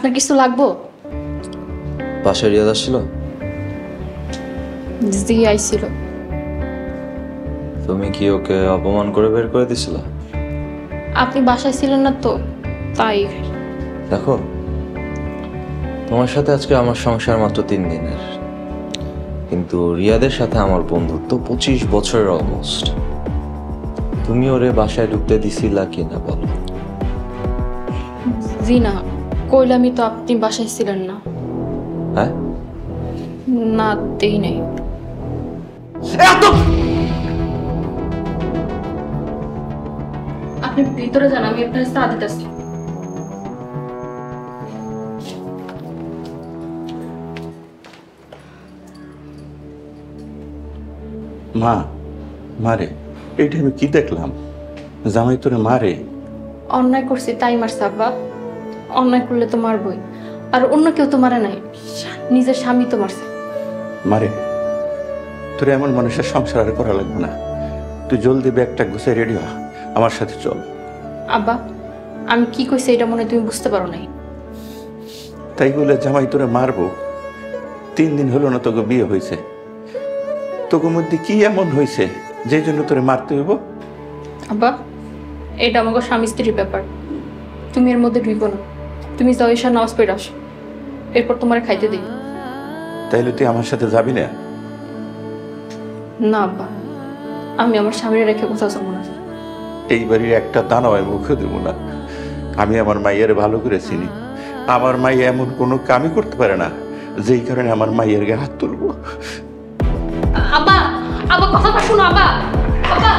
আপনার কিছু লাগবো? বাসায় রিয়াদ আসছিল? জি আইছিল। তুমি কি ওকে অপমান করে বের করে দিছিল? আপনি বাসায় ছিলেন না তো, তাই। দেখো, তোমার সাথে আজকে আমার সংসার মাত্র 3 দিনের, কিন্তু রিয়াদের সাথে আমার বন্ধুত্ব 25 বছরের অলমোস্ট। তুমি ওরে বাসায় ঢুকতে দিছিলা কিনা বলো? জি না, কইলামই তো আপনি বাসায় ছিলেন না। হ্যাঁ, না, দেই নাই। আপনি ভিতরে যান, আমি আপনার চা দিতেছি। মা, মারে, এইটা আমি কি দেখলাম? জামাই তোরে মারে? অন্যায় করছি তাই মারছে আব্বা। অন্যায় করলে তো মারবই, আর অন্য কেউ তো মারে নাই, নিজের স্বামী তো মারছে। মারে, তোর এমন মানুষের সংসার আর করা লাগবে না। তুই জলদি ব্যাগটা গুছিয়ে রেডি হ, আমার সাথে চল। আব্বা, আমি কি কইছি এটা মনে হয় তুমি বুঝতে পারো নাই। তাই বলে জামাই তোরে মারবো? 3 দিন হলো না তোকে বিয়ে হয়েছে, তোকে মধ্যে কি এমন হয়েছে যে জন্য তোরে মারতে হইব? আব্বা, এটা আমাকে স্বামী স্ত্রীর ব্যাপার, তুমি এর মধ্যে ঢুকো না। তুমি যাও, এসে নামাজ পড়ে আসো, এরপর তোমার খাইতে দিই। তাইলে তুই আমার সাথে যাবি না? না আব্বা, আমি আমার স্বামীর রেখে কোথাও যাবো না। এই বাড়ির একটা দানাও আমি মুখে দেবো না। আমি আমার মাইয়ের ভালো করে চিনি। আমার মাই এমন কোনো কামই করতে পারে না যেই কারণে আমার মাইয়ের গায়ে হাত তুলবো। আব্বা, আব্বা কথাটা শোনো আব্বা। আব্বা